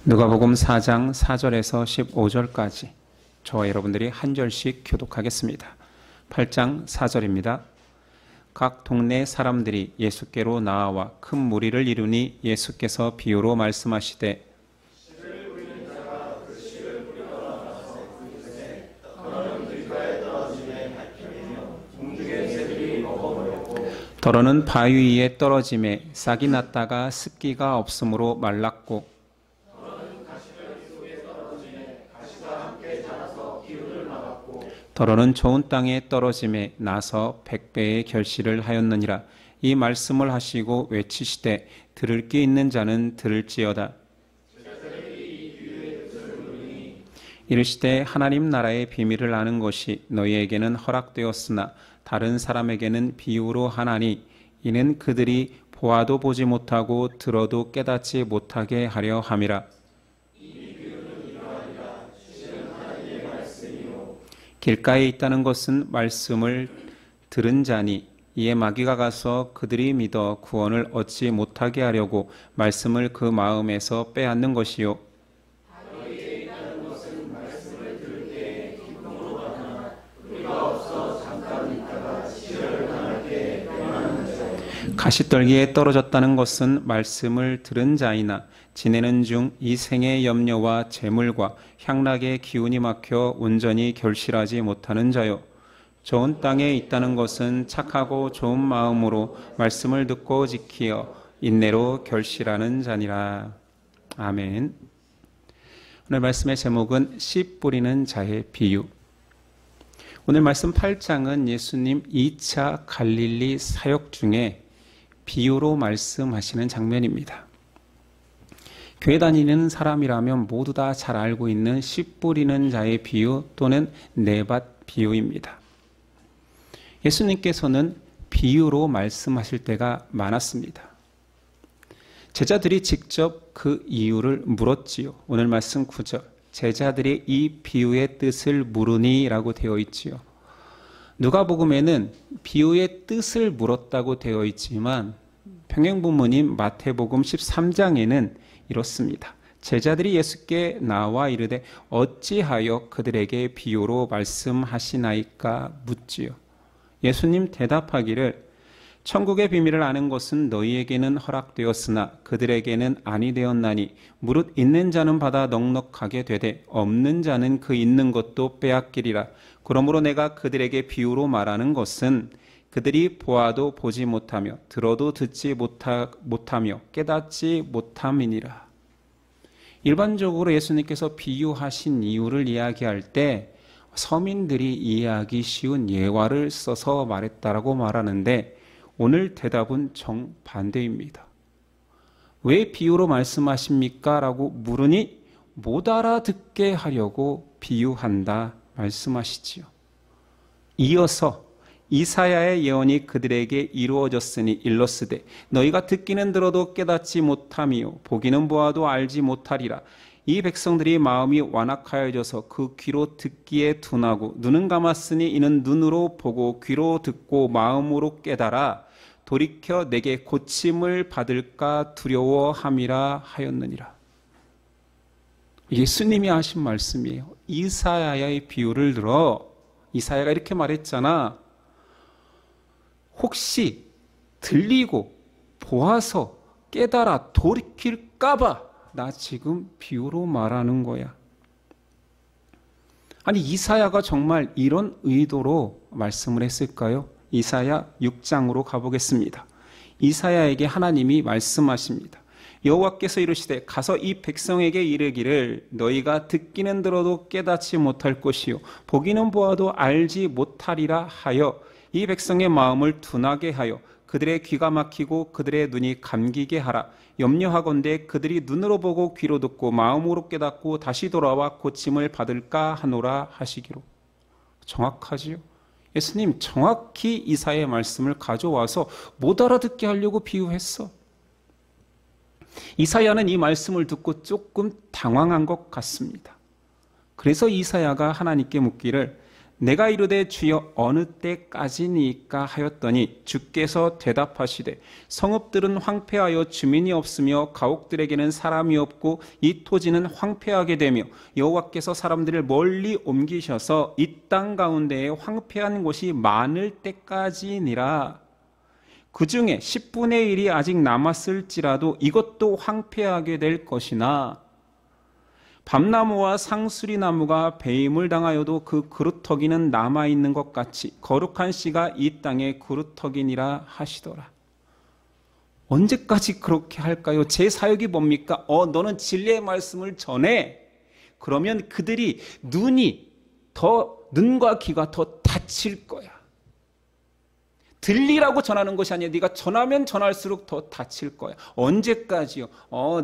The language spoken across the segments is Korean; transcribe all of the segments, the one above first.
누가복음 4장 4절에서 15절까지 저와 여러분들이 한 절씩 교독하겠습니다. 8장 4절입니다. 각 동네 사람들이 예수께로 나와 큰 무리를 이루니 예수께서 비유로 말씀하시되 더러는 바위 위에 떨어짐에 싹이 났다가 습기가 없으므로 말랐고 더러는 좋은 땅에 떨어짐에 나서 100배의 결실을 하였느니라. 이 말씀을 하시고 외치시되 들을 귀 있는 자는 들을지어다. 이르시되 하나님 나라의 비밀을 아는 것이 너희에게는 허락되었으나 다른 사람에게는 비유로 하나니 이는 그들이 보아도 보지 못하고 들어도 깨닫지 못하게 하려 함이라. 길가에 있다는 것은 말씀을 들은 자니 이에 마귀가 가서 그들이 믿어 구원을 얻지 못하게 하려고 말씀을 그 마음에서 빼앗는 것이요. 가시떨기에 떨어졌다는 것은 말씀을 들은 자이나 지내는 중 이 생의 염려와 재물과 향락의 기운이 막혀 온전히 결실하지 못하는 자요. 좋은 땅에 있다는 것은 착하고 좋은 마음으로 말씀을 듣고 지키어 인내로 결실하는 자니라. 아멘. 오늘 말씀의 제목은 씨 뿌리는 자의 비유. 오늘 말씀 8장은 예수님 2차 갈릴리 사역 중에 비유로 말씀하시는 장면입니다. 교회 다니는 사람이라면 모두 다 잘 알고 있는 씨 뿌리는 자의 비유 또는 네밭 비유입니다. 예수님께서는 비유로 말씀하실 때가 많았습니다. 제자들이 직접 그 이유를 물었지요. 오늘 말씀 9절 제자들이 이 비유의 뜻을 물으니 라고 되어 있지요. 누가복음에는 비유의 뜻을 물었다고 되어 있지만 평행본문인 마태복음 13장에는 이렇습니다. 제자들이 예수께 나와 이르되 어찌하여 그들에게 비유로 말씀하시나이까 묻지요. 예수님 대답하기를 천국의 비밀을 아는 것은 너희에게는 허락되었으나 그들에게는 아니 되었나니 무릇 있는 자는 받아 넉넉하게 되되 없는 자는 그 있는 것도 빼앗기리라. 그러므로 내가 그들에게 비유로 말하는 것은 그들이 보아도 보지 못하며 들어도 듣지 못하며 깨닫지 못함이니라. 일반적으로 예수님께서 비유하신 이유를 이야기할 때 서민들이 이해하기 쉬운 예화를 써서 말했다라고 말하는데 오늘 대답은 정반대입니다. 왜 비유로 말씀하십니까? 라고 물으니 못 알아듣게 하려고 비유한다 말씀하시지요. 이어서 이사야의 예언이 그들에게 이루어졌으니 일렀으되 너희가 듣기는 들어도 깨닫지 못하며 보기는 보아도 알지 못하리라. 이 백성들이 마음이 완악하여져서 그 귀로 듣기에 둔하고 눈은 감았으니 이는 눈으로 보고 귀로 듣고 마음으로 깨달아 돌이켜 내게 고침을 받을까 두려워함이라 하였느니라. 예수님이 하신 말씀이에요. 이사야의 비유를 들어 이사야가 이렇게 말했잖아. 혹시 들리고 보아서 깨달아 돌이킬까봐 나 지금 비유로 말하는 거야. 아니 이사야가 정말 이런 의도로 말씀을 했을까요? 이사야 6장으로 가보겠습니다. 이사야에게 하나님이 말씀하십니다. 여호와께서 이르시되 가서 이 백성에게 이르기를 너희가 듣기는 들어도 깨닫지 못할 것이요 보기는 보아도 알지 못하리라 하여 이 백성의 마음을 둔하게 하여 그들의 귀가 막히고 그들의 눈이 감기게 하라. 염려하건대 그들이 눈으로 보고 귀로 듣고 마음으로 깨닫고 다시 돌아와 고침을 받을까 하노라 하시기로. 정확하지요? 예수님 정확히 이사야의 말씀을 가져와서 못 알아듣게 하려고 비유했어. 이사야는 이 말씀을 듣고 조금 당황한 것 같습니다. 그래서 이사야가 하나님께 묻기를 내가 이르되 주여 어느 때까지니까 하였더니 주께서 대답하시되 성읍들은 황폐하여 주민이 없으며 가옥들에게는 사람이 없고 이 토지는 황폐하게 되며 여호와께서 사람들을 멀리 옮기셔서 이 땅 가운데에 황폐한 곳이 많을 때까지니라. 그 중에 10분의 1이 아직 남았을지라도 이것도 황폐하게 될 것이나 밤나무와 상수리나무가 배임을 당하여도 그 그루터기는 남아있는 것 같이 거룩한 씨가 이 땅의 그루터기니라 하시더라. 언제까지 그렇게 할까요? 제 사역이 뭡니까? 너는 진리의 말씀을 전해. 그러면 그들이 눈과 귀가 더 다칠 거야. 들리라고 전하는 것이 아니라 네가 전하면 전할수록 더 다칠 거야. 언제까지요?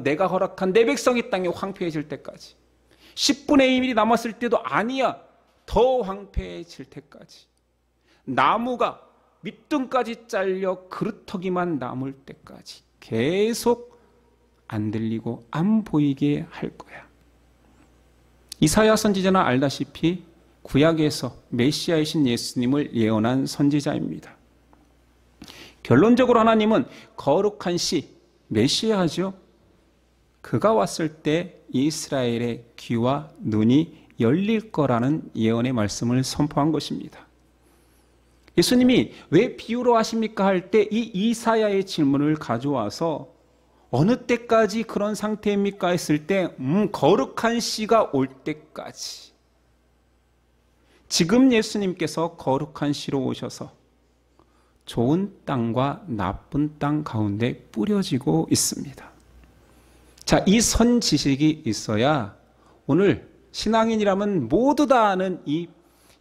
내가 허락한 내 백성이 땅에 황폐해질 때까지. 10분의 1이 남았을 때도 아니야. 더 황폐해질 때까지. 나무가 밑둥까지 잘려 그루터기만 남을 때까지 계속 안 들리고 안 보이게 할 거야. 이사야 선지자는 알다시피 구약에서 메시아이신 예수님을 예언한 선지자입니다. 결론적으로 하나님은 거룩한 씨, 메시아죠. 그가 왔을 때 이스라엘의 귀와 눈이 열릴 거라는 예언의 말씀을 선포한 것입니다. 예수님이 왜 비유로 하십니까? 할 때 이 이사야의 질문을 가져와서 어느 때까지 그런 상태입니까? 했을 때 거룩한 씨가 올 때까지. 지금 예수님께서 거룩한 씨로 오셔서 좋은 땅과 나쁜 땅 가운데 뿌려지고 있습니다. 자, 이 선지식이 있어야 오늘 신앙인이라면 모두 다 아는 이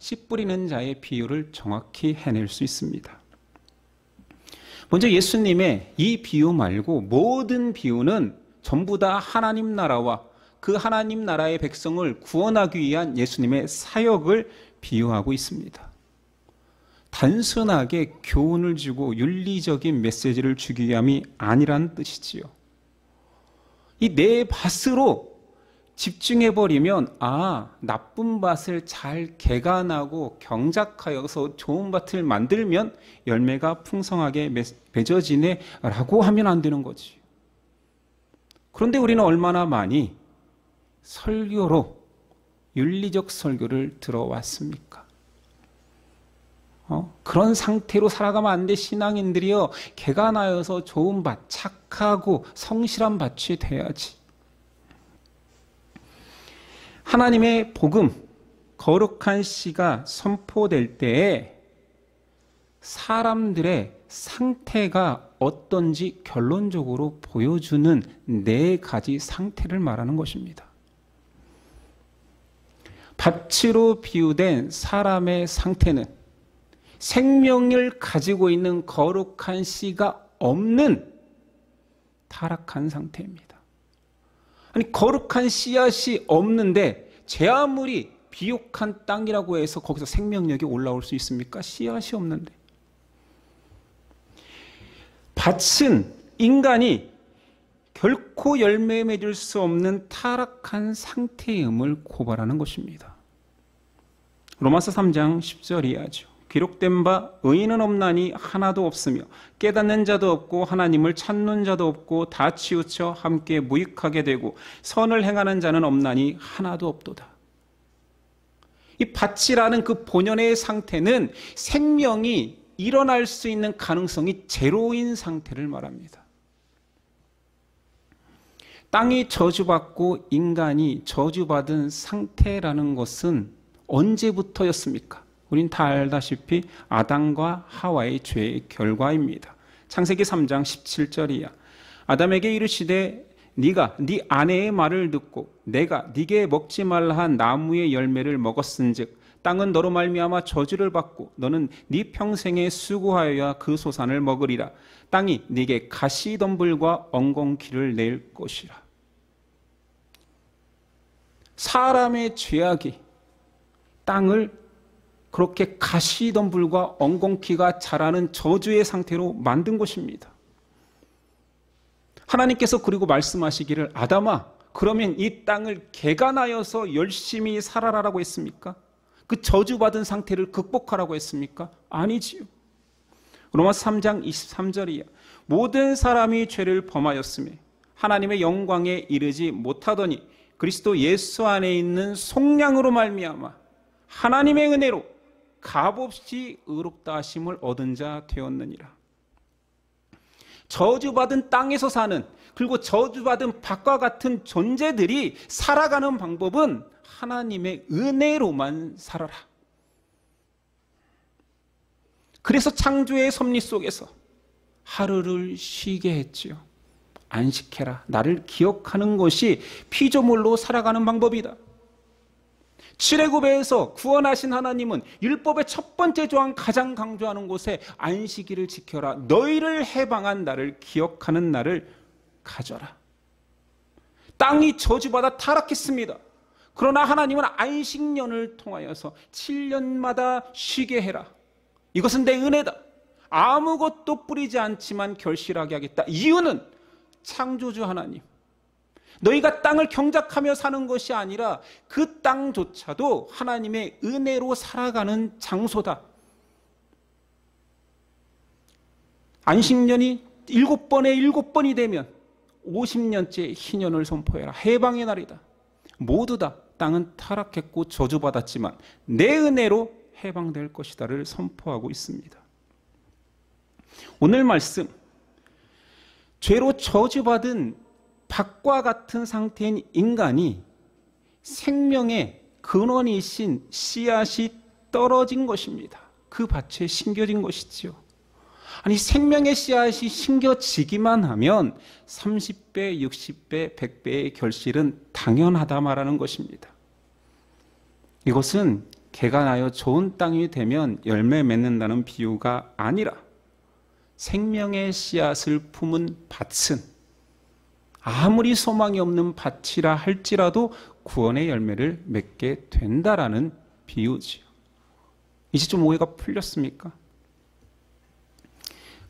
씨 뿌리는 자의 비유를 정확히 해낼 수 있습니다. 먼저 예수님의 이 비유 말고 모든 비유는 전부 다 하나님 나라와 그 하나님 나라의 백성을 구원하기 위한 예수님의 사역을 비유하고 있습니다. 단순하게 교훈을 주고 윤리적인 메시지를 주기 위함이 아니란 뜻이지요. 이 내 밭으로 집중해버리면 나쁜 밭을 잘 개간하고 경작하여서 좋은 밭을 만들면 열매가 풍성하게 맺어지네 라고 하면 안 되는 거지. 그런데 우리는 얼마나 많이 설교로 윤리적 설교를 들어왔습니까? 그런 상태로 살아가면 안 돼. 신앙인들이요, 개간하여서 좋은 밭, 착하고 성실한 밭이 돼야지. 하나님의 복음, 거룩한 씨가 선포될 때에 사람들의 상태가 어떤지 결론적으로 보여주는 4가지 상태를 말하는 것입니다. 밭으로 비유된 사람의 상태는 생명을 가지고 있는 거룩한 씨가 없는 타락한 상태입니다. 아니, 거룩한 씨앗이 없는데 제 아무리 비옥한 땅이라고 해서 거기서 생명력이 올라올 수 있습니까? 씨앗이 없는데. 밭은 인간이 결코 열매 맺을 수 없는 타락한 상태임을 고발하는 것입니다. 로마서 3장 10절 이하죠. 기록된 바 의인은 없나니 하나도 없으며 깨닫는 자도 없고 하나님을 찾는 자도 없고 다 치우쳐 함께 무익하게 되고 선을 행하는 자는 없나니 하나도 없도다. 이 밭이라는 그 본연의 상태는 생명이 일어날 수 있는 가능성이 제로인 상태를 말합니다. 땅이 저주받고 인간이 저주받은 상태라는 것은 언제부터였습니까? 우린 다 알다시피 아담과 하와의 죄의 결과입니다. 창세기 3장 17절이야. 아담에게 이르시되 네가 네 아내의 말을 듣고 내가 네게 먹지 말라 한 나무의 열매를 먹었은즉 땅은 너로 말미암아 저주를 받고 너는 네 평생에 수고하여야 그 소산을 먹으리라. 땅이 네게 가시덤불과 엉겅퀴를 낼 것이라. 사람의 죄악이 땅을 그렇게 가시덤불과 엉겅퀴가 자라는 저주의 상태로 만든 것입니다. 하나님께서 그리고 말씀하시기를 아담아, 그러면 이 땅을 개간하여서 열심히 살아라라고 했습니까? 그 저주받은 상태를 극복하라고 했습니까? 아니지요. 로마서 3장 23절이야. 모든 사람이 죄를 범하였으며 하나님의 영광에 이르지 못하더니 그리스도 예수 안에 있는 속량으로 말미암아 하나님의 은혜로 값없이 의롭다 하심을 얻은 자 되었느니라. 저주받은 땅에서 사는, 그리고 저주받은 밭과 같은 존재들이 살아가는 방법은 하나님의 은혜로만 살아라. 그래서 창조의 섭리 속에서 하루를 쉬게 했지요. 안식해라. 나를 기억하는 것이 피조물로 살아가는 방법이다. 출애굽에서 구원하신 하나님은 율법의 첫 번째 조항 가장 강조하는 곳에 안식일을 지켜라. 너희를 해방한 나를 기억하는 날을 가져라. 땅이 저주받아 타락했습니다. 그러나 하나님은 안식년을 통하여서 7년마다 쉬게 해라. 이것은 내 은혜다. 아무것도 뿌리지 않지만 결실하게 하겠다. 이유는 창조주 하나님, 너희가 땅을 경작하며 사는 것이 아니라 그 땅조차도 하나님의 은혜로 살아가는 장소다. 안식년이 7번에 7번이 되면 50년째 희년을 선포해라. 해방의 날이다. 모두 다 땅은 타락했고 저주받았지만 내 은혜로 해방될 것이다를 선포하고 있습니다. 오늘 말씀, 죄로 저주받은 밭과 같은 상태인 인간이 생명의 근원이신 씨앗이 떨어진 것입니다. 그 밭에 심겨진 것이지요. 아니, 생명의 씨앗이 심겨지기만 하면 30배, 60배, 100배의 결실은 당연하다 말하는 것입니다. 이것은 개가 나여 좋은 땅이 되면 열매 맺는다는 비유가 아니라 생명의 씨앗을 품은 밭은 아무리 소망이 없는 밭이라 할지라도 구원의 열매를 맺게 된다라는 비유지요. 이제 좀 오해가 풀렸습니까?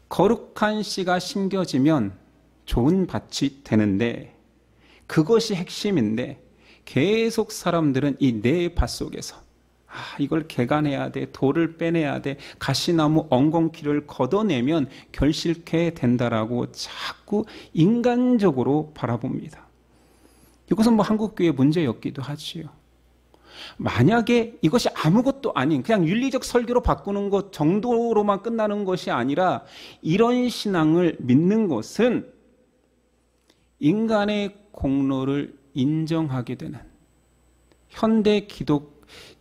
거룩한 씨가 심겨지면 좋은 밭이 되는데 그것이 핵심인데 계속 사람들은 이 내 밭 속에서 이걸 개간해야 돼, 돌을 빼내야 돼, 가시나무 엉겅퀴를 걷어내면 결실케 된다라고 자꾸 인간적으로 바라봅니다. 이것은 한국교회 문제였기도 하지요. 만약에 이것이 아무것도 아닌 그냥 윤리적 설교로 바꾸는 것 정도로만 끝나는 것이 아니라 이런 신앙을 믿는 것은 인간의 공로를 인정하게 되는 현대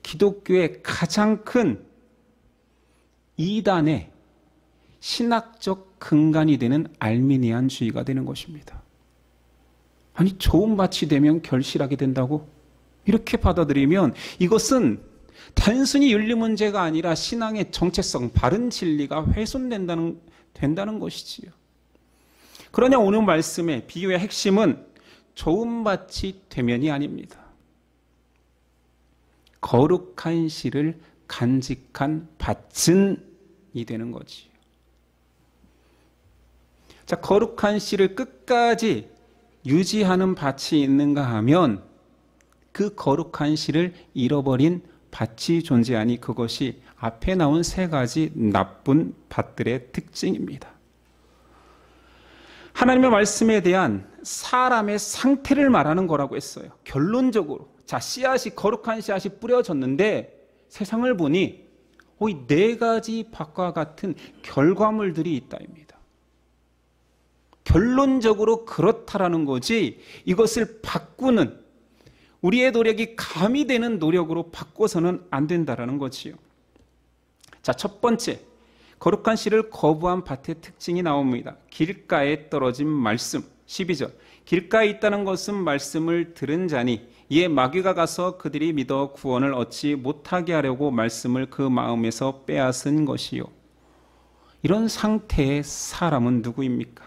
기독교의 가장 큰 이단의 신학적 근간이 되는 알미니안주의가 되는 것입니다. 아니, 좋은 밭이 되면 결실하게 된다고? 이렇게 받아들이면 이것은 단순히 윤리 문제가 아니라 신앙의 정체성, 바른 진리가 훼손된다는 것이지요. 그러냐 오늘 말씀의 비유의 핵심은 좋은 밭이 되면이 아닙니다. 거룩한 씨를 간직한 밭은이 되는 거지요. 자, 거룩한 씨를 끝까지 유지하는 밭이 있는가 하면 그 거룩한 씨를 잃어버린 밭이 존재하니 그것이 앞에 나온 세 가지 나쁜 밭들의 특징입니다. 하나님의 말씀에 대한 사람의 상태를 말하는 거라고 했어요. 결론적으로 자, 씨앗이 거룩한 씨앗이 뿌려졌는데 세상을 보니 이 네 가지 밭과 같은 결과물들이 있다입니다. 결론적으로 그렇다라는 거지 이것을 바꾸는 우리의 노력이 가미되는 노력으로 바꿔서는 안 된다라는 거지요. 자, 첫 번째, 거룩한 씨를 거부한 밭의 특징이 나옵니다. 길가에 떨어진 말씀, 12절. 길가에 있다는 것은 말씀을 들은 자니 이에 마귀가 가서 그들이 믿어 구원을 얻지 못하게 하려고 말씀을 그 마음에서 빼앗은 것이요. 이런 상태의 사람은 누구입니까?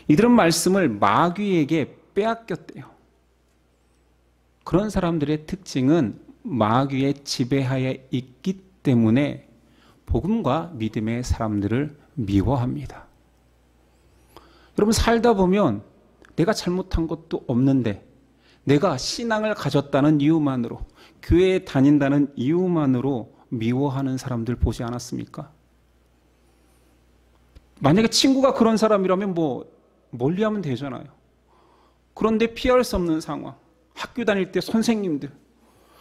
이들은 말씀을 마귀에게 빼앗겼대요. 그런 사람들의 특징은 마귀의 지배하에 있기 때문에 복음과 믿음의 사람들을 미워합니다. 여러분, 살다 보면 내가 잘못한 것도 없는데 내가 신앙을 가졌다는 이유만으로, 교회에 다닌다는 이유만으로 미워하는 사람들 보지 않았습니까? 만약에 친구가 그런 사람이라면 멀리하면 되잖아요. 그런데 피할 수 없는 상황. 학교 다닐 때 선생님들.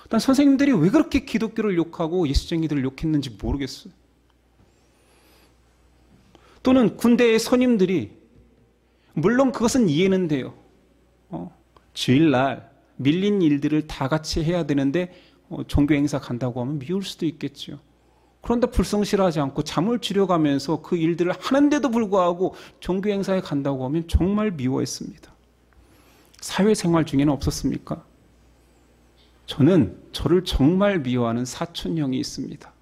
난 선생님들이 왜 그렇게 기독교를 욕하고 예수쟁이들을 욕했는지 모르겠어요. 또는 군대의 선임들이, 물론 그것은 이해는 돼요. 주일날 밀린 일들을 다 같이 해야 되는데 종교 행사 간다고 하면 미울 수도 있겠죠. 그런데 불성실하지 않고 잠을 줄여가면서 그 일들을 하는데도 불구하고 종교 행사에 간다고 하면 정말 미워했습니다. 사회생활 중에는 없었습니까? 저는 저를 정말 미워하는 사촌 형이 있습니다.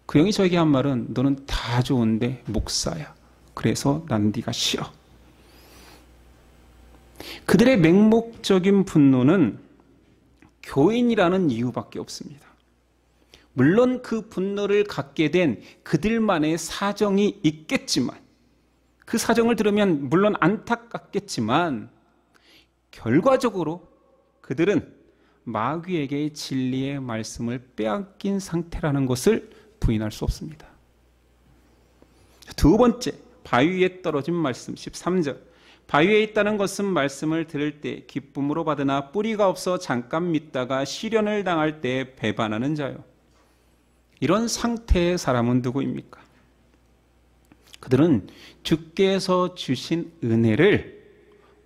그 형이 저에게 한 말은, 너는 다 좋은데 목사야. 그래서 난 네가 싫어. 그들의 맹목적인 분노는 교인이라는 이유밖에 없습니다. 물론 그 분노를 갖게 된 그들만의 사정이 있겠지만, 그 사정을 들으면 물론 안타깝겠지만, 결과적으로 그들은 마귀에게 진리의 말씀을 빼앗긴 상태라는 것을 부인할 수 없습니다. 두 번째, 바위 위에 떨어진 말씀 13절. 바위 위에 있다는 것은 말씀을 들을 때 기쁨으로 받으나 뿌리가 없어 잠깐 믿다가 시련을 당할 때 배반하는 자요. 이런 상태의 사람은 누구입니까? 그들은 주께서 주신 은혜를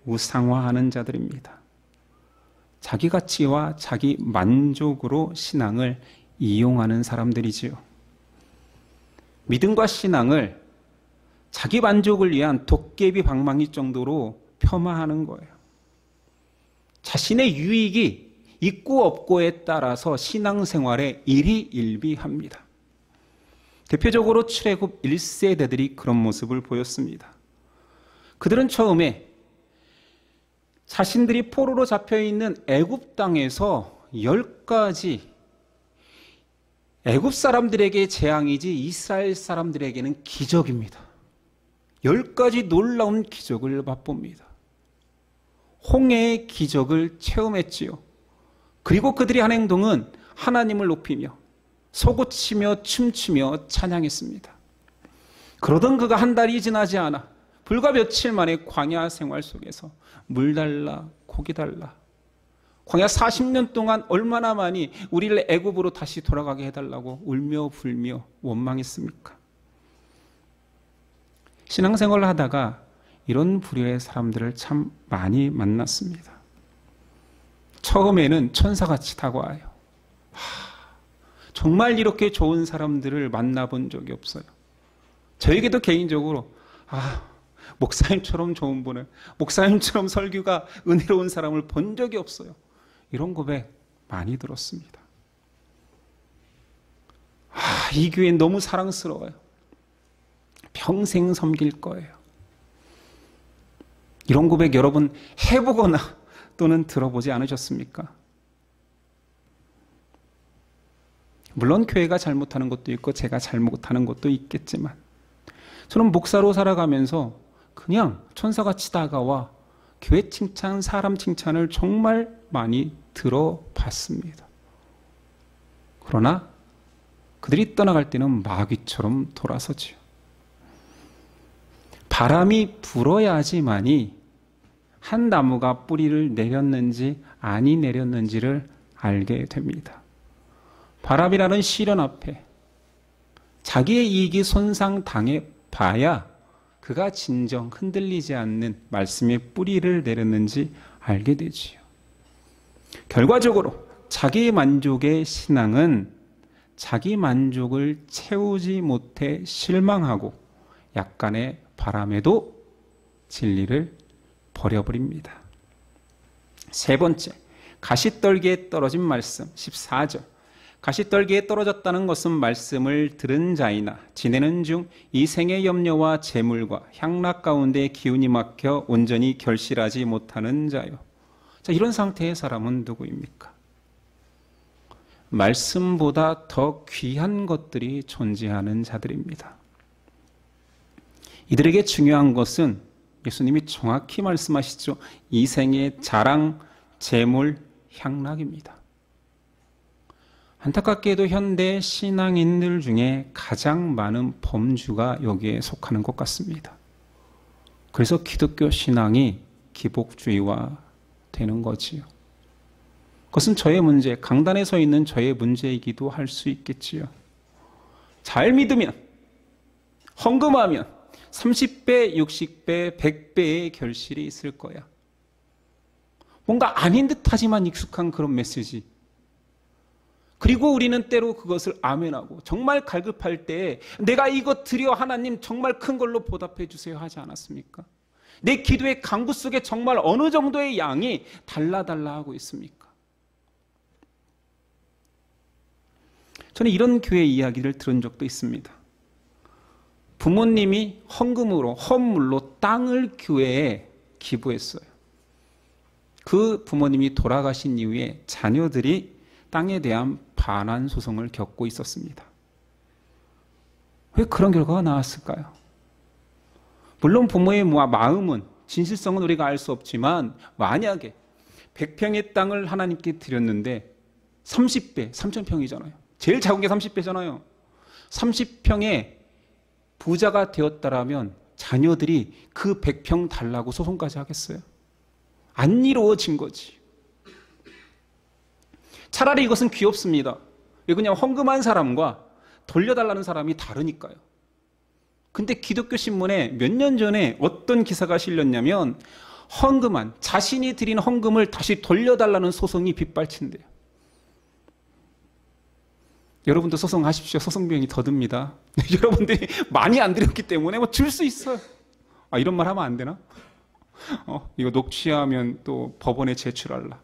우상화하는 자들입니다. 자기 가치와 자기 만족으로 신앙을 이용하는 사람들이지요. 믿음과 신앙을 자기 만족을 위한 도깨비 방망이 정도로 폄하하는 거예요. 자신의 유익이 있고 없고에 따라서 신앙생활에 일희일비합니다. 대표적으로 출애굽 1세대들이 그런 모습을 보였습니다. 그들은 처음에 자신들이 포로로 잡혀있는 애굽 땅에서 10가지, 애굽 사람들에게 재앙이지 이스라엘 사람들에게는 기적입니다. 10가지 놀라운 기적을 맛봅니다. 홍해의 기적을 체험했지요. 그리고 그들이 한 행동은 하나님을 높이며 솟구치며 춤추며 찬양했습니다. 그러던 그가 한 달이 지나지 않아 불과 며칠 만에 광야 생활 속에서 물 달라 고기 달라, 광야 40년 동안 얼마나 많이 우리를 애굽으로 다시 돌아가게 해달라고 울며 불며 원망했습니까? 신앙생활을 하다가 이런 부류의 사람들을 참 많이 만났습니다. 처음에는 천사같이 다가와요. 정말 이렇게 좋은 사람들을 만나본 적이 없어요. 저에게도 개인적으로 목사님처럼 좋은 분을, 목사님처럼 설교가 은혜로운 사람을 본 적이 없어요. 이런 고백 많이 들었습니다. 이 교회 너무 사랑스러워요. 평생 섬길 거예요. 이런 고백 여러분 해보거나 또는 들어보지 않으셨습니까? 물론 교회가 잘못하는 것도 있고 제가 잘못하는 것도 있겠지만, 저는 목사로 살아가면서 그냥 천사같이 다가와 교회 칭찬, 사람 칭찬을 정말 많이 들어봤습니다. 그러나 그들이 떠나갈 때는 마귀처럼 돌아서지요. 바람이 불어야지만이 한 나무가 뿌리를 내렸는지 아니 내렸는지를 알게 됩니다. 바람이라는 시련 앞에 자기의 이익이 손상당해 봐야 그가 진정 흔들리지 않는 말씀의 뿌리를 내렸는지 알게 되지요. 결과적으로 자기 만족의 신앙은 자기 만족을 채우지 못해 실망하고 약간의 바람에도 진리를 버려버립니다. 세 번째, 가시떨기에 떨어진 말씀 14절. 가시떨기에 떨어졌다는 것은 말씀을 들은 자이나 지내는 중 이 생의 염려와 재물과 향락 가운데 기운이 막혀 온전히 결실하지 못하는 자요. 자, 이런 상태의 사람은 누구입니까? 말씀보다 더 귀한 것들이 존재하는 자들입니다. 이들에게 중요한 것은 예수님이 정확히 말씀하시죠. 이 생의 자랑, 재물, 향락입니다. 안타깝게도 현대 신앙인들 중에 가장 많은 범주가 여기에 속하는 것 같습니다. 그래서 기독교 신앙이 기복주의화 되는 거지요. 그것은 저의 문제, 강단에 서 있는 저의 문제이기도 할 수 있겠지요. 잘 믿으면, 헌금하면 30배, 60배, 100배의 결실이 있을 거야. 뭔가 아닌 듯하지만 익숙한 그런 메시지. 그리고 우리는 때로 그것을 아멘하고 정말 갈급할 때 내가 이거 드려 하나님 정말 큰 걸로 보답해 주세요 하지 않았습니까? 내 기도의 강구 속에 정말 어느 정도의 양이 달라달라 하고 있습니까? 저는 이런 교회 이야기를 들은 적도 있습니다. 부모님이 헌금으로, 헌물로 땅을 교회에 기부했어요. 그 부모님이 돌아가신 이후에 자녀들이 땅에 대한 반환 소송을 겪고 있었습니다. 왜 그런 결과가 나왔을까요? 물론 부모의 마음은, 진실성은 우리가 알 수 없지만 만약에 100평의 땅을 하나님께 드렸는데 30배, 3000평이잖아요. 제일 작은 게 30배잖아요. 30평에 부자가 되었다라면 자녀들이 그 100평 달라고 소송까지 하겠어요? 안 이루어진 거지. 차라리 이것은 귀엽습니다. 그냥 헌금한 사람과 돌려달라는 사람이 다르니까요. 근데 기독교 신문에 몇 년 전에 어떤 기사가 실렸냐면 헌금한, 자신이 드린 헌금을 다시 돌려달라는 소송이 빗발친대요. 여러분도 소송하십시오. 소송 비용이 더 듭니다. 여러분들이 많이 안 드렸기 때문에 줄 수 있어요. 아, 이런 말 하면 안 되나? 이거 녹취하면 또 법원에 제출할라.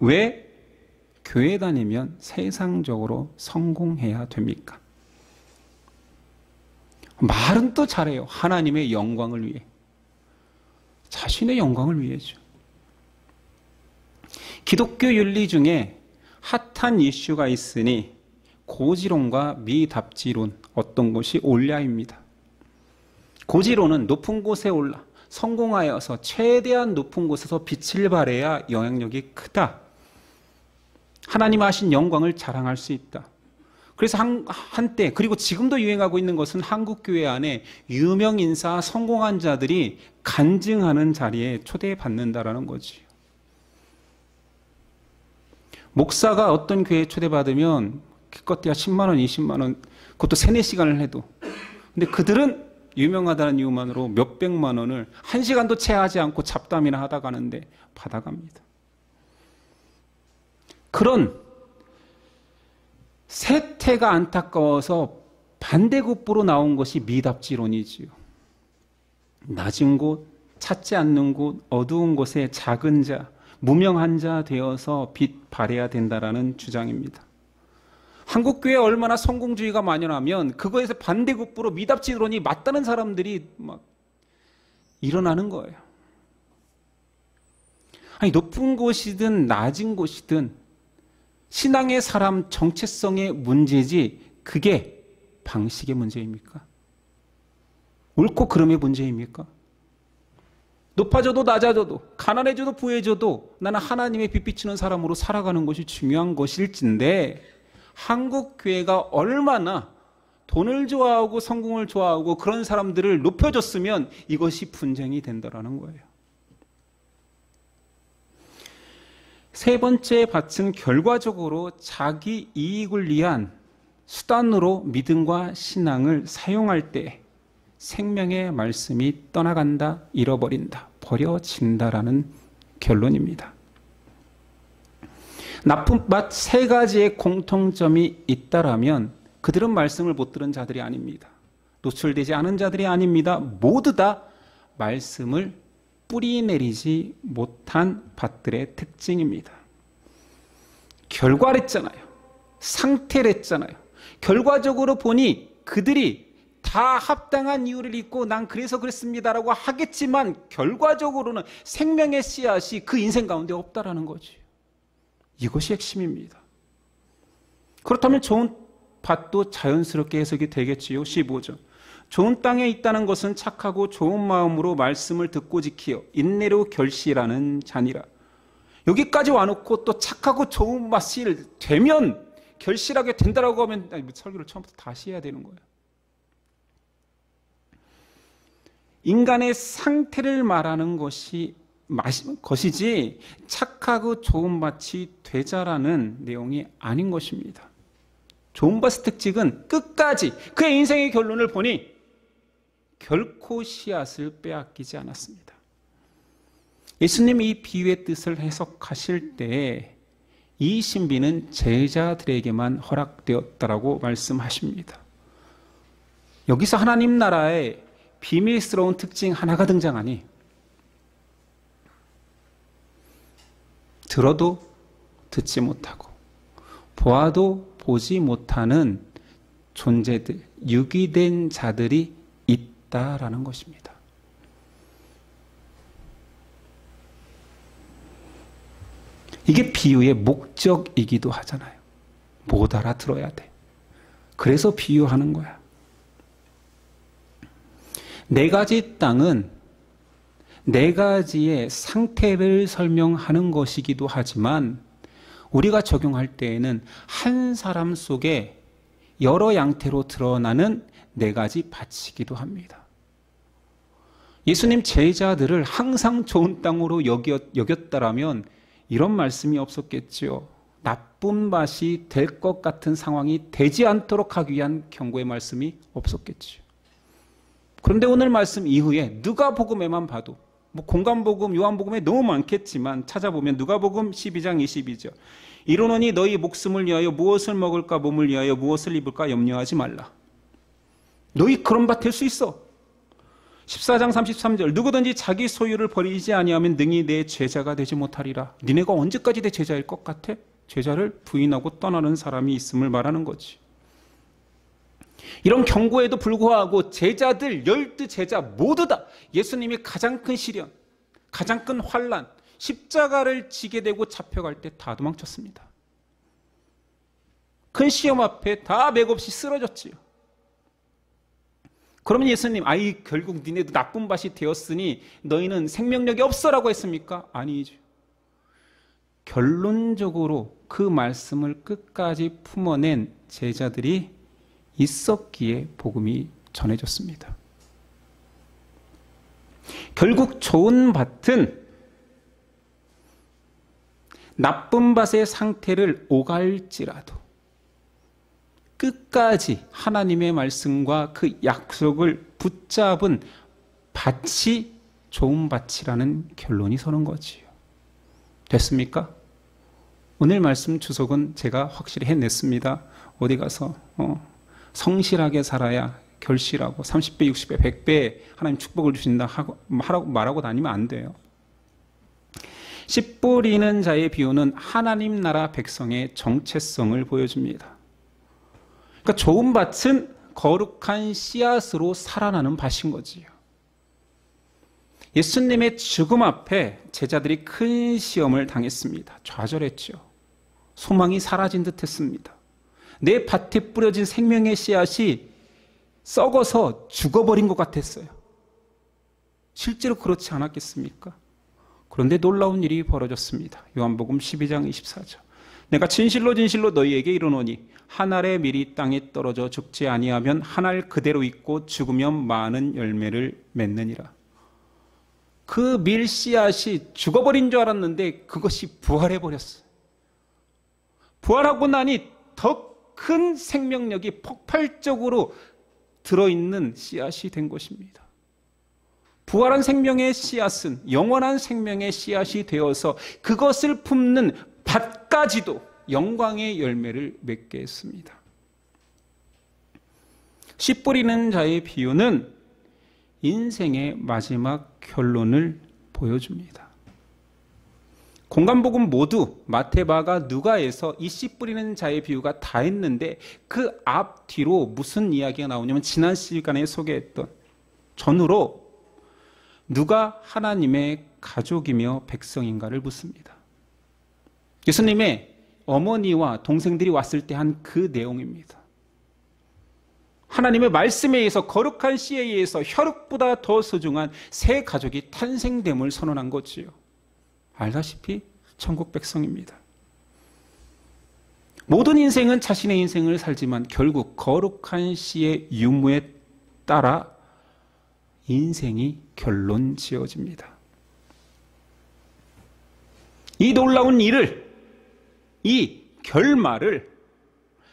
왜 교회 다니면 세상적으로 성공해야 됩니까? 말은 또 잘해요. 하나님의 영광을 위해. 자신의 영광을 위해죠. 기독교 윤리 중에 핫한 이슈가 있으니 고지론과 미답지론, 어떤 것이 옳냐입니다. 고지론은 높은 곳에 올라 성공하여서 최대한 높은 곳에서 빛을 발해야 영향력이 크다. 하나님 하신 영광을 자랑할 수 있다. 그래서 한때, 그리고 지금도 유행하고 있는 것은 한국교회 안에 유명 인사, 성공한 자들이 간증하는 자리에 초대받는다라는 거지. 목사가 어떤 교회에 초대받으면 기껏해야 10만 원, 20만 원, 그것도 3, 4시간을 해도. 근데 그들은 유명하다는 이유만으로 몇백만 원을 1시간도 채 하지 않고 잡담이나 하다 가는데 받아갑니다. 그런 세태가 안타까워서 반대급부로 나온 것이 미답지론이지요. 낮은 곳, 찾지 않는 곳, 어두운 곳에 작은 자, 무명한 자 되어서 빛 발해야 된다라는 주장입니다. 한국교회에 얼마나 성공주의가 만연하면 그거에서 반대급부로 미답지론이 맞다는 사람들이 막 일어나는 거예요. 아니, 높은 곳이든 낮은 곳이든 신앙의 사람 정체성의 문제지 그게 방식의 문제입니까? 옳고 그름의 문제입니까? 높아져도 낮아져도 가난해져도 부해져도 나는 하나님의 빛 비치는 사람으로 살아가는 것이 중요한 것일진데 한국 교회가 얼마나 돈을 좋아하고 성공을 좋아하고 그런 사람들을 높여줬으면 이것이 분쟁이 된다라는 거예요. 세 번째 밭은 결과적으로 자기 이익을 위한 수단으로 믿음과 신앙을 사용할 때 생명의 말씀이 떠나간다, 잃어버린다, 버려진다라는 결론입니다. 나쁜 밭 3가지의 공통점이 있다라면 그들은 말씀을 못 들은 자들이 아닙니다. 노출되지 않은 자들이 아닙니다. 모두 다 말씀을 뿌리 내리지 못한 밭들의 특징입니다. 결과랬잖아요. 상태랬잖아요. 결과적으로 보니 그들이 다 합당한 이유를 잊고 난 그래서 그랬습니다라고 하겠지만 결과적으로는 생명의 씨앗이 그 인생 가운데 없다라는 거지. 이것이 핵심입니다. 그렇다면 좋은 밭도 자연스럽게 해석이 되겠지요. 15절. 좋은 땅에 있다는 것은 착하고 좋은 마음으로 말씀을 듣고 지키어 인내로 결실하는 자니라. 여기까지 와놓고 또 착하고 좋은 맛이 되면 결실하게 된다라고 하면 설교를 처음부터 다시 해야 되는 거예요. 인간의 상태를 말하는 것이지 착하고 좋은 맛이 되자라는 내용이 아닌 것입니다. 좋은 밭의 특징은 끝까지 그의 인생의 결론을 보니 결코 씨앗을 빼앗기지 않았습니다. 예수님이 이 비유의 뜻을 해석하실 때 이 신비는 제자들에게만 허락되었다라고 말씀하십니다. 여기서 하나님 나라의 비밀스러운 특징 하나가 등장하니 들어도 듣지 못하고 보아도 보지 못하는 존재들, 유기된 자들이 있다라는 것입니다. 이게 비유의 목적이기도 하잖아요. 못 알아들어야 돼. 그래서 비유하는 거야. 네 가지 땅은 네 가지의 상태를 설명하는 것이기도 하지만 우리가 적용할 때에는 한 사람 속에 여러 양태로 드러나는 네 가지 밭이기도 합니다. 예수님 제자들을 항상 좋은 땅으로 여겼다라면 이런 말씀이 없었겠지요. 나쁜 밭이 될 것 같은 상황이 되지 않도록 하기 위한 경고의 말씀이 없었겠지요. 그런데 오늘 말씀 이후에 누가복음에만 봐도 공간복음, 요한복음에 너무 많겠지만 찾아보면 누가복음 12장 22절 이르노니 너희 목숨을 위하여 무엇을 먹을까 몸을 위하여 무엇을 입을까 염려하지 말라. 너희 그런 밭 될 수 있어. 14장 33절 누구든지 자기 소유를 버리지 아니하면 능히 내 제자가 되지 못하리라. 니네가 언제까지 내 제자일 것 같아? 제자를 부인하고 떠나는 사람이 있음을 말하는 거지. 이런 경고에도 불구하고 제자들 12제자 모두 다 예수님이 가장 큰 시련, 가장 큰 환난, 십자가를 지게 되고 잡혀갈 때 다 도망쳤습니다. 큰 시험 앞에 다 맥없이 쓰러졌지요. 그러면 예수님, 결국 니네도 나쁜 밭이 되었으니 너희는 생명력이 없어라고 했습니까? 아니죠. 결론적으로 그 말씀을 끝까지 품어낸 제자들이 있었기에 복음이 전해졌습니다. 결국 좋은 밭은 나쁜 밭의 상태를 오갈지라도 끝까지 하나님의 말씀과 그 약속을 붙잡은 밭이 좋은 밭이라는 결론이 서는 거지요. 됐습니까? 오늘 말씀 주석은 제가 확실히 해냈습니다. 어디 가서 성실하게 살아야 결실하고 30배, 60배, 100배 하나님 축복을 주신다 말하고 다니면 안 돼요. 씨 뿌리는 자의 비유는 하나님 나라 백성의 정체성을 보여줍니다. 그러니까 좋은 밭은 거룩한 씨앗으로 살아나는 밭인 거지요. 예수님의 죽음 앞에 제자들이 큰 시험을 당했습니다. 좌절했죠. 소망이 사라진 듯 했습니다. 내 밭에 뿌려진 생명의 씨앗이 썩어서 죽어버린 것 같았어요. 실제로 그렇지 않았겠습니까? 그런데 놀라운 일이 벌어졌습니다. 요한복음 12장 24절 내가 진실로 진실로 너희에게 이르노니 한 알의 밀이 땅에 떨어져 죽지 아니하면 한 알 그대로 있고 죽으면 많은 열매를 맺느니라. 그 밀 씨앗이 죽어버린 줄 알았는데 그것이 부활해버렸어요. 부활하고 나니 더 큰 생명력이 폭발적으로 들어있는 씨앗이 된 것입니다. 부활한 생명의 씨앗은 영원한 생명의 씨앗이 되어서 그것을 품는 밭까지도 영광의 열매를 맺게 했습니다. 씨 뿌리는 자의 비유는 인생의 마지막 결론을 보여줍니다. 공간복음 모두 마태, 마가, 누가에서 이 씨 뿌리는 자의 비유가 다 했는데 그 앞뒤로 무슨 이야기가 나오냐면 지난 시간에 소개했던 전후로 누가 하나님의 가족이며 백성인가를 묻습니다. 예수님의 어머니와 동생들이 왔을 때 한 그 내용입니다. 하나님의 말씀에 의해서, 거룩한 씨에 의해서 혈육보다 더 소중한 새 가족이 탄생됨을 선언한 거지요. 알다시피 천국 백성입니다. 모든 인생은 자신의 인생을 살지만 결국 거룩한 씨의 유무에 따라 인생이 결론 지어집니다. 이 놀라운 일을, 이 결말을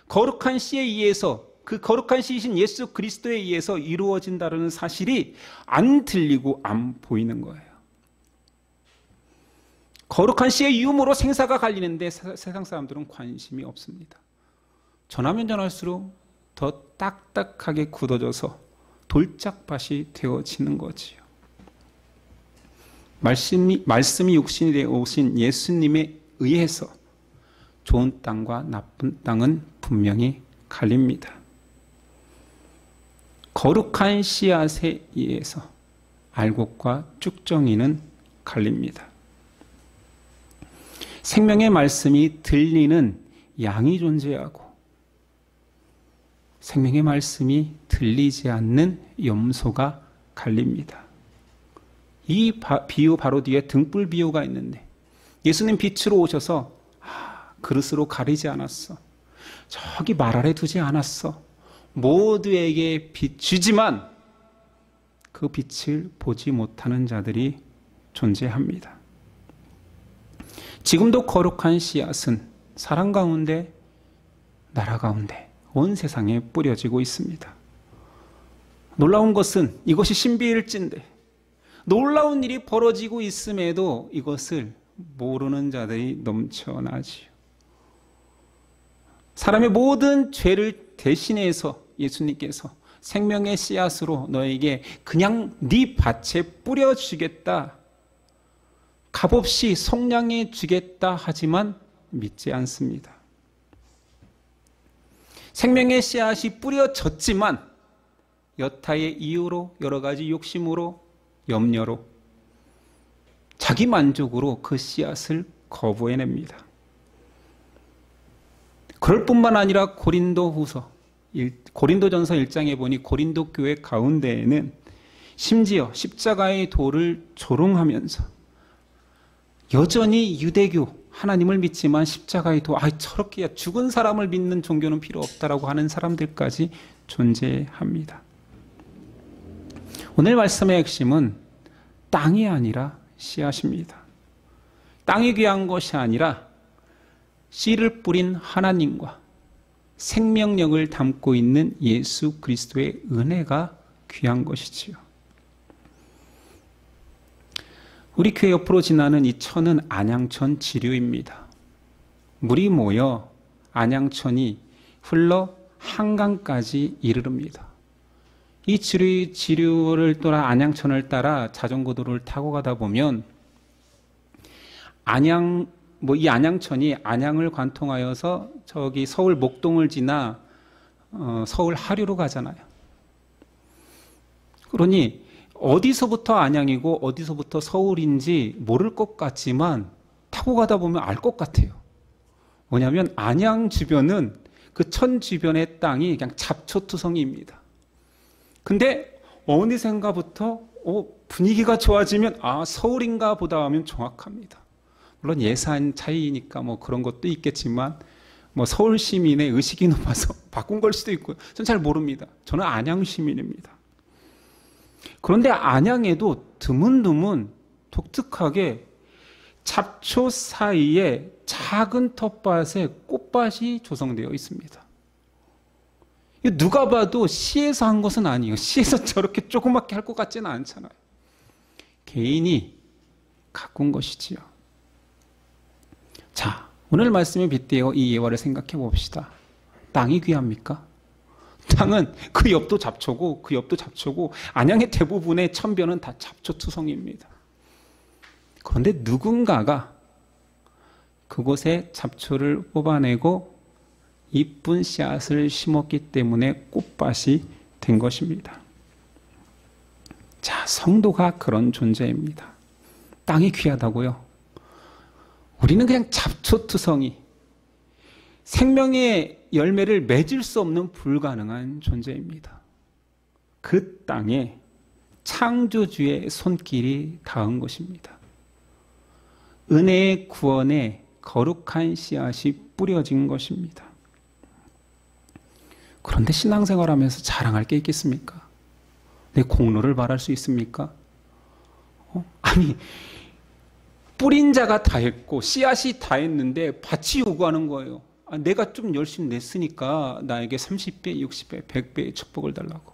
거룩한 씨에 의해서, 그 거룩한 씨이신 예수 그리스도에 의해서 이루어진다는 사실이 안 들리고 안 보이는 거예요. 거룩한 씨의 유무로 생사가 갈리는데 세상 사람들은 관심이 없습니다. 전하면 전할수록 더 딱딱하게 굳어져서 돌짝밭이 되어지는 거지요. 말씀이 육신이 되어 오신 예수님에 의해서 좋은 땅과 나쁜 땅은 분명히 갈립니다. 거룩한 씨앗에 의해서 알곡과 쭉정이는 갈립니다. 생명의 말씀이 들리는 양이 존재하고 생명의 말씀이 들리지 않는 염소가 갈립니다. 이 비유 바로 뒤에 등불 비유가 있는데, 예수님 빛으로 오셔서 그릇으로 가리지 않았어. 저기 말 아래 두지 않았어. 모두에게 비추지만 그 빛을 보지 못하는 자들이 존재합니다. 지금도 거룩한 씨앗은 사람 가운데, 나라 가운데, 온 세상에 뿌려지고 있습니다. 놀라운 것은 이것이 신비일진데 놀라운 일이 벌어지고 있음에도 이것을 모르는 자들이 넘쳐나지요. 사람의 모든 죄를 대신해서 예수님께서 생명의 씨앗으로 너에게 그냥 네 밭에 뿌려주겠다, 값없이 속량해 주겠다 하지만 믿지 않습니다. 생명의 씨앗이 뿌려졌지만 여타의 이유로, 여러 가지 욕심으로, 염려로, 자기 만족으로 그 씨앗을 거부해냅니다. 그럴 뿐만 아니라 고린도전서 1장에 보니 고린도 교회 가운데에는 심지어 십자가의 도를 조롱하면서 여전히 유대교 하나님을 믿지만 십자가의 도, 저렇게 죽은 사람을 믿는 종교는 필요 없다라고 하는 사람들까지 존재합니다. 오늘 말씀의 핵심은 땅이 아니라 씨앗입니다. 땅이 귀한 것이 아니라 씨를 뿌린 하나님과 생명력을 담고 있는 예수 그리스도의 은혜가 귀한 것이지요. 우리 교회 옆으로 지나는 이 천은 안양천 지류입니다. 물이 모여 안양천이 흘러 한강까지 이르릅니다. 이 지류를 따라 안양천을 따라 자전거 도로를 타고 가다 보면 이 안양천이 안양을 관통하여서 저기 서울 목동을 지나 서울 하류로 가잖아요. 그러니 어디서부터 안양이고 어디서부터 서울인지 모를 것 같지만 타고 가다 보면 알 것 같아요. 뭐냐면 안양 주변은 그 천 주변의 땅이 그냥 잡초투성이입니다. 근데 어느샌가부터 분위기가 좋아지면 서울인가 보다 하면 정확합니다. 물론 예산 차이니까 그런 것도 있겠지만 서울 시민의 의식이 높아서 바꾼 걸 수도 있고요. 전 잘 모릅니다. 저는 안양 시민입니다. 그런데 안양에도 드문드문 독특하게 잡초 사이에 작은 텃밭에 꽃밭이 조성되어 있습니다. 누가 봐도 시에서 한 것은 아니에요. 시에서 저렇게 조그맣게 할 것 같지는 않잖아요. 개인이 가꾼 것이지요. 자, 오늘 말씀에 빗대어 이 예화를 생각해 봅시다. 땅이 귀합니까? 땅은 그 옆도 잡초고 그 옆도 잡초고 안양의 대부분의 천변은 다 잡초투성이입니다. 그런데 누군가가 그곳에 잡초를 뽑아내고 이쁜 씨앗을 심었기 때문에 꽃밭이 된 것입니다. 자, 성도가 그런 존재입니다. 땅이 귀하다고요? 우리는 그냥 잡초투성이, 생명의 열매를 맺을 수 없는 불가능한 존재입니다. 그 땅에 창조주의 손길이 닿은 것입니다. 은혜의 구원에 거룩한 씨앗이 뿌려진 것입니다. 그런데 신앙생활하면서 자랑할 게 있겠습니까? 내 공로를 말할 수 있습니까? 아니, 뿌린 자가 다 했고 씨앗이 다 했는데 밭이 요구하는 거예요. 내가 좀 열심히 냈으니까 나에게 30배, 60배, 100배의 축복을 달라고.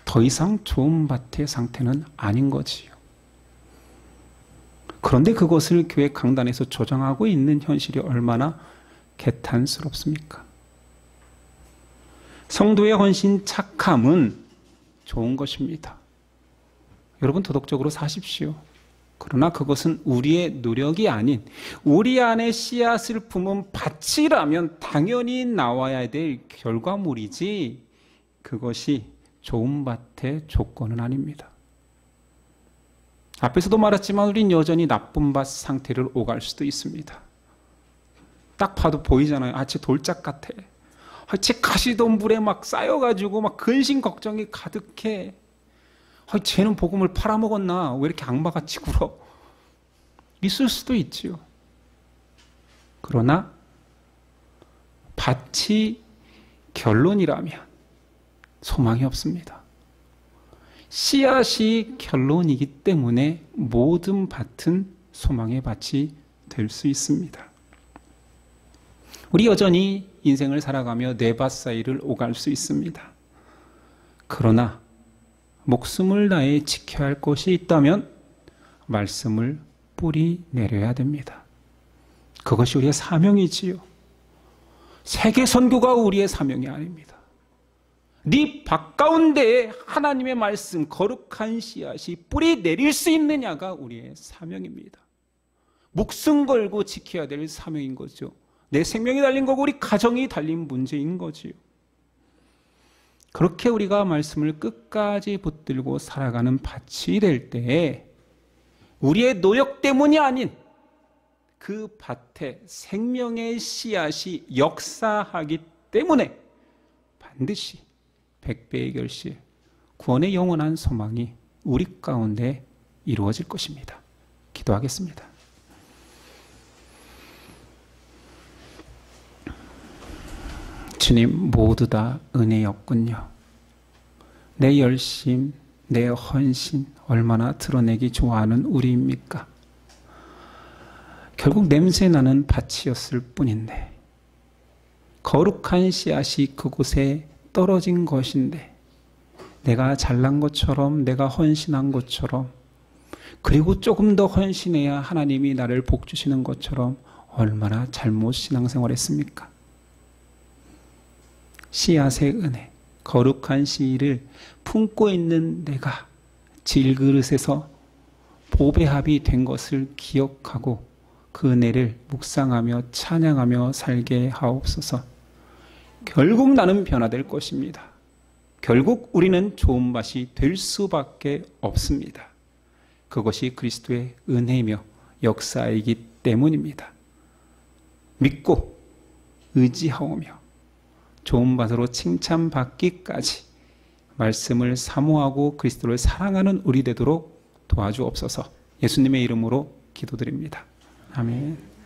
더 이상 좋은 밭의 상태는 아닌 거지요. 그런데 그것을 교회 강단에서 조장하고 있는 현실이 얼마나 개탄스럽습니까? 성도의 헌신, 착함은 좋은 것입니다. 여러분 도덕적으로 사십시오. 그러나 그것은 우리의 노력이 아닌 우리 안에 씨앗을 품은 밭이라면 당연히 나와야 될 결과물이지 그것이 좋은 밭의 조건은 아닙니다. 앞에서도 말했지만 우린 여전히 나쁜 밭 상태를 오갈 수도 있습니다. 딱 봐도 보이잖아요. 쟤 돌짝 같아. 쟤 가시덤불에 막 쌓여가지고 막 근심 걱정이 가득해. 쟤는 복음을 팔아먹었나? 왜 이렇게 악마같이 굴어? 있을 수도 있지요. 그러나 밭이 결론이라면 소망이 없습니다. 씨앗이 결론이기 때문에 모든 밭은 소망의 밭이 될 수 있습니다. 우리 여전히 인생을 살아가며 네 밭 사이를 오갈 수 있습니다. 그러나 목숨을 다해 지켜야 할 것이 있다면 말씀을 뿌리 내려야 됩니다. 그것이 우리의 사명이지요. 세계 선교가 우리의 사명이 아닙니다. 네 밭 가운데에 하나님의 말씀, 거룩한 씨앗이 뿌리 내릴 수 있느냐가 우리의 사명입니다. 목숨 걸고 지켜야 될 사명인 거죠. 내 생명이 달린 거고 우리 가정이 달린 문제인 거지요. 그렇게 우리가 말씀을 끝까지 붙들고 살아가는 밭이 될 때에 우리의 노력 때문이 아닌 그 밭에 생명의 씨앗이 역사하기 때문에 반드시 100배의 결실, 구원의 영원한 소망이 우리 가운데 이루어질 것입니다. 기도하겠습니다. 주님, 모두 다 은혜였군요. 내 열심, 내 헌신 얼마나 드러내기 좋아하는 우리입니까? 결국 냄새나는 밭이었을 뿐인데 거룩한 씨앗이 그곳에 떨어진 것인데 내가 잘난 것처럼, 내가 헌신한 것처럼, 그리고 조금 더 헌신해야 하나님이 나를 복 주시는 것처럼 얼마나 잘못 신앙생활했습니까? 씨앗의 은혜, 거룩한 씨를 품고 있는 내가 질그릇에서 보배합이 된 것을 기억하고 그 은혜를 묵상하며 찬양하며 살게 하옵소서. 결국 나는 변화될 것입니다. 결국 우리는 좋은 밭이 될 수밖에 없습니다. 그것이 그리스도의 은혜이며 역사이기 때문입니다. 믿고 의지하오며 좋은 밭으로 칭찬받기까지 말씀을 사모하고 그리스도를 사랑하는 우리 되도록 도와주옵소서. 예수님의 이름으로 기도드립니다. 아멘.